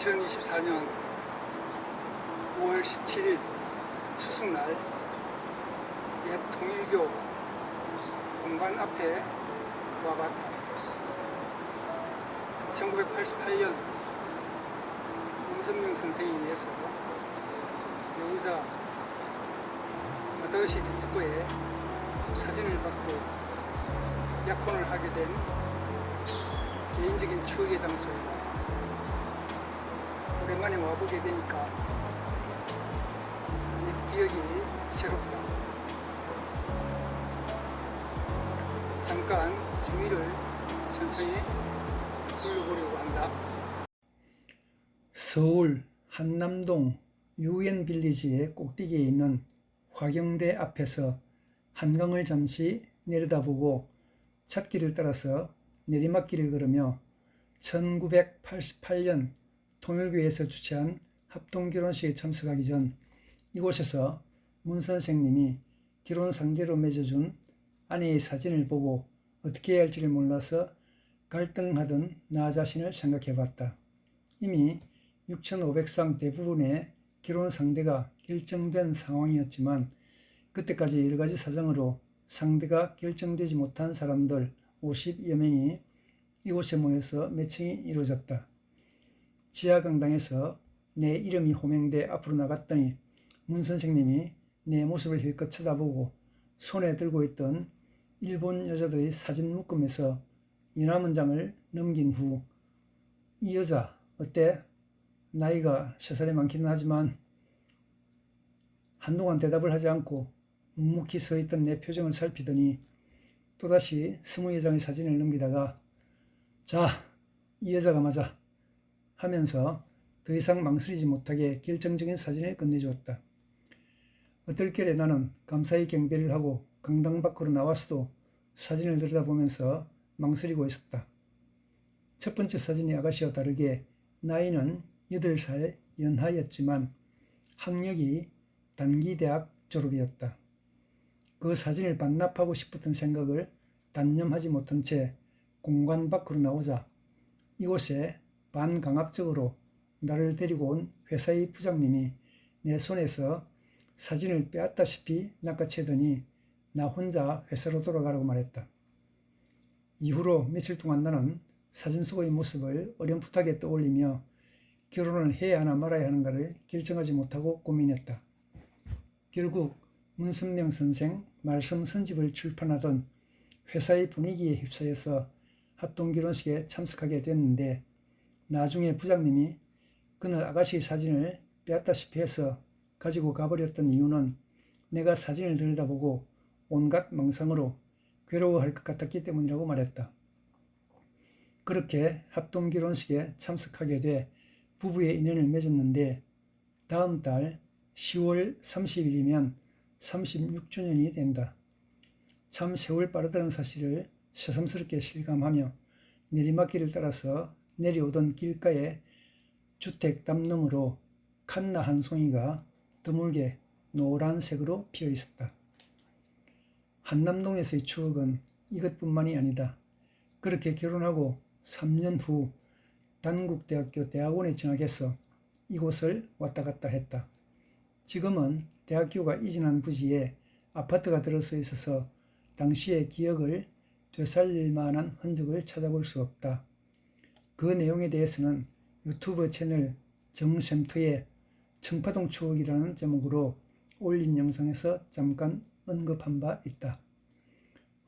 2024년 9월 17일 추석날 옛 통일교 공관 앞에 와봤다. 1988년 문선명 선생에 의해서 배우자 마다요시 딘스코의 사진을 받고 약혼을 하게 된 개인적인 추억의 장소이다. 오랜만에 와보게 되니까 옛 기억이 새롭다. 잠깐 주위를 천천히 둘러보려고 한다. 서울 한남동 유엔빌리지의 꼭대기에 있는 화경대 앞에서 한강을 잠시 내려다보고 찻길을 따라서 내리막길을 걸으며 1988년 통일교에서 주최한 합동결혼식에 참석하기 전 이곳에서 문 선생님이 결혼 상대로 맺어준 아내의 사진을 보고 어떻게 해야 할지를 몰라서 갈등하던 나 자신을 생각해봤다. 이미 6,500상 대부분의 결혼 상대가 결정된 상황이었지만 그때까지 여러가지 사정으로 상대가 결정되지 못한 사람들 50여 명이 이곳에 모여서 매칭이 이루어졌다. 지하강당에서 내 이름이 호명돼 앞으로 나갔더니 문 선생님이 내 모습을 힐끗 쳐다보고 손에 들고 있던 일본 여자들의 사진 묶음에서 연하 문장을 넘긴 후 이 여자 어때? 나이가 3살이 많기는 하지만 한동안 대답을 하지 않고 묵묵히 서 있던 내 표정을 살피더니 또다시 20여장의 사진을 넘기다가 자, 이 여자가 맞아 하면서 더 이상 망설이지 못하게 결정적인 사진을 건네주었다. 어떨결에 나는 감사히 경배를 하고 강당 밖으로 나왔어도 사진을 들여다보면서 망설이고 있었다. 첫 번째 사진의 아가씨와 다르게 나이는 8살 연하였지만 학력이 단기대학 졸업이었다. 그 사진을 반납하고 싶었던 생각을 단념하지 못한 채 공관 밖으로 나오자 이곳에 반강압적으로 나를 데리고 온 회사의 부장님이 내 손에서 사진을 빼앗다시피 낚아채더니 나 혼자 회사로 돌아가라고 말했다. 이후로 며칠 동안 나는 사진 속의 모습을 어렴풋하게 떠올리며 결혼을 해야 하나 말아야 하는가를 결정하지 못하고 고민했다. 결국 문선명 선생 말씀 선집을 출판하던 회사의 분위기에 휩싸여서 합동결혼식에 참석하게 됐는데 나중에 부장님이 그날 아가씨의 사진을 빼앗다시피 해서 가지고 가버렸던 이유는 내가 사진을 들여다보고 온갖 망상으로 괴로워할 것 같았기 때문이라고 말했다. 그렇게 합동결혼식에 참석하게 돼 부부의 인연을 맺었는데 다음 달 10월 30일이면 36주년이 된다. 참 세월 빠르다는 사실을 새삼스럽게 실감하며 내리막길을 따라서 내려오던 길가에 주택 담너머로 칸나 한 송이가 드물게 노란색으로 피어 있었다. 한남동에서의 추억은 이것뿐만이 아니다. 그렇게 결혼하고 3년 후 단국대학교 대학원에 진학해서 이곳을 왔다 갔다 했다. 지금은 대학교가 이전한 부지에 아파트가 들어서 있어서 당시의 기억을 되살릴 만한 흔적을 찾아볼 수 없다. 그 내용에 대해서는 유튜브 채널 정샘터의 청파동 추억이라는 제목으로 올린 영상에서 잠깐 언급한 바 있다.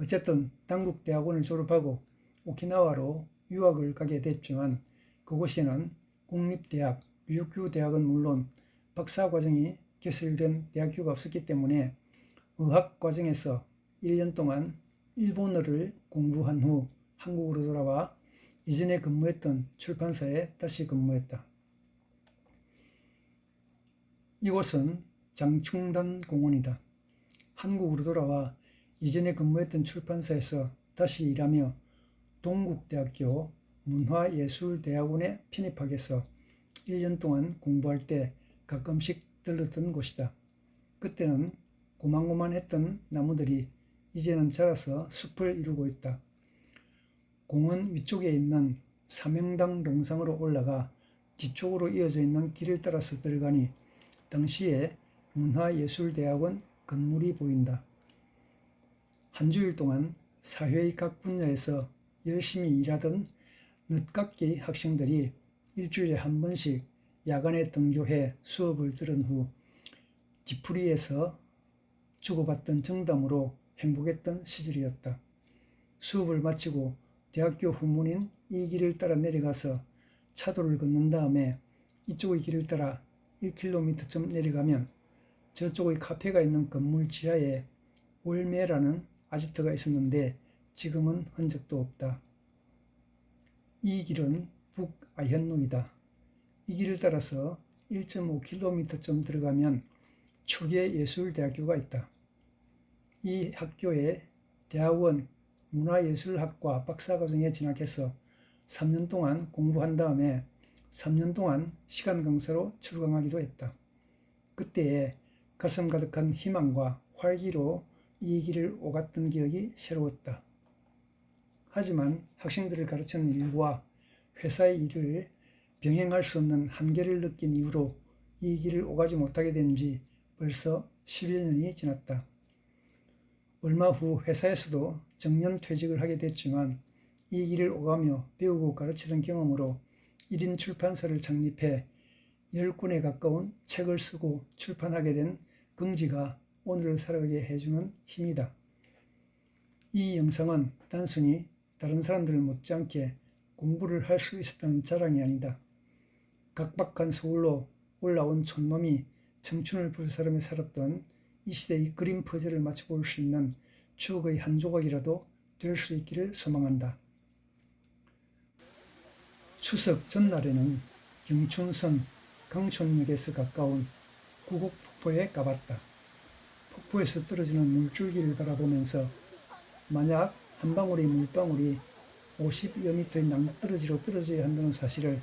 어쨌든 단국대학원을 졸업하고 오키나와로 유학을 가게 됐지만 그곳에는 국립대학, ryukyu 대학은 물론 박사과정이 개설된 대학교가 없었기 때문에 의학과정에서 1년 동안 일본어를 공부한 후 한국으로 돌아와 이전에 근무했던 출판사에 다시 근무했다. 이곳은 장충단 공원이다. 한국으로 돌아와 이전에 근무했던 출판사에서 다시 일하며 동국대학교 문화예술대학원에 편입하게서 1년 동안 공부할 때 가끔씩 들렀던 곳이다. 그때는 고만고만했던 나무들이 이제는 자라서 숲을 이루고 있다. 공원 위쪽에 있는 삼형당 동상으로 올라가 뒤쪽으로 이어져 있는 길을 따라서 들어가니 당시에 문화예술대학원 건물이 보인다. 한 주일 동안 사회의 각 분야에서 열심히 일하던 늦깎이 학생들이 일주일에 한 번씩 야간에 등교해 수업을 들은 후 뒤풀이에서 주고받던 정담으로 행복했던 시절이었다. 수업을 마치고 대학교 후문인 이 길을 따라 내려가서 차도를 걷는 다음에 이쪽의 길을 따라 1km쯤 내려가면 저쪽의 카페가 있는 건물 지하에 월매라는 아지트가 있었는데 지금은 흔적도 없다. 이 길은 북아현로이다. 이 길을 따라서 1.5km쯤 들어가면 추계예술대학교가 있다. 이 학교에 대학원 문화예술학과 박사과정에 진학해서 3년 동안 공부한 다음에 3년 동안 시간 강사로 출강하기도 했다. 그때에 가슴 가득한 희망과 활기로 이 길을 오갔던 기억이 새로웠다. 하지만 학생들을 가르치는 일과 회사의 일을 병행할 수 없는 한계를 느낀 이후로 이 길을 오가지 못하게 된 지 벌써 11년이 지났다. 얼마 후 회사에서도 정년퇴직을 하게 됐지만 이 길을 오가며 배우고 가르치던 경험으로 1인 출판사를 창립해 10권에 가까운 책을 쓰고 출판하게 된 긍지가 오늘을 살아가게 해주는 힘이다. 이 영상은 단순히 다른 사람들 못지않게 공부를 할 수 있었다는 자랑이 아니다. 각박한 서울로 올라온 촌놈이 청춘을 불사르며 살았던 이 시대의 그림 퍼즐을 맞춰볼 수 있는 추억의 한 조각이라도 될 수 있기를 소망한다. 추석 전날에는 경춘선 강촌역에서 가까운 구곡폭포에 가봤다. 폭포에서 떨어지는 물줄기를 바라보면서 만약 한 방울의 물방울이 50여 미터의 낭떠러지로 떨어져야 한다는 사실을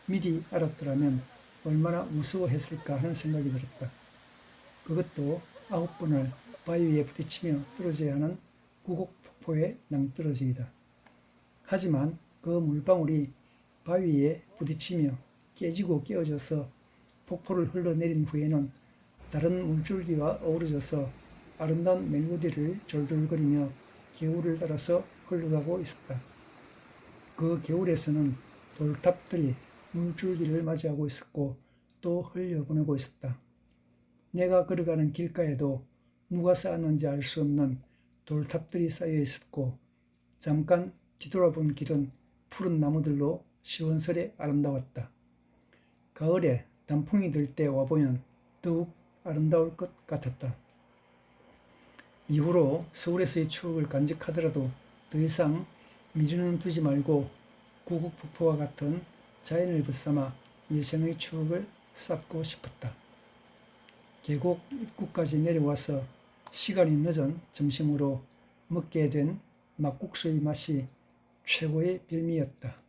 미리 알았더라면 얼마나 무서워했을까 하는 생각이 들었다. 그것도 9번을 바위 위에 부딪히며 떨어져야 하는 구곡폭포의 낭떠러지이다. 하지만 그 물방울이 바위에 부딪히며 깨지고 깨어져서 폭포를 흘러내린 후에는 다른 물줄기와 어우러져서 아름다운 멜로디를 졸졸거리며 개울을 따라서 흘러가고 있었다. 그 개울에서는 돌탑들이 물줄기를 맞이하고 있었고 또 흘려보내고 있었다. 내가 걸어가는 길가에도 누가 쌓았는지 알 수 없는 돌탑들이 쌓여 있었고 잠깐 뒤돌아본 길은 푸른 나무들로 시원스레 아름다웠다. 가을에 단풍이 들 때 와보면 더욱 아름다울 것 같았다. 이후로 서울에서의 추억을 간직하더라도 더 이상 미련은 두지 말고 구곡폭포와 같은 자연을 벗삼아 여생의 추억을 쌓고 싶었다. 계곡 입구까지 내려와서 시간이 늦은 점심으로 먹게 된 막국수의 맛이 최고의 별미였다.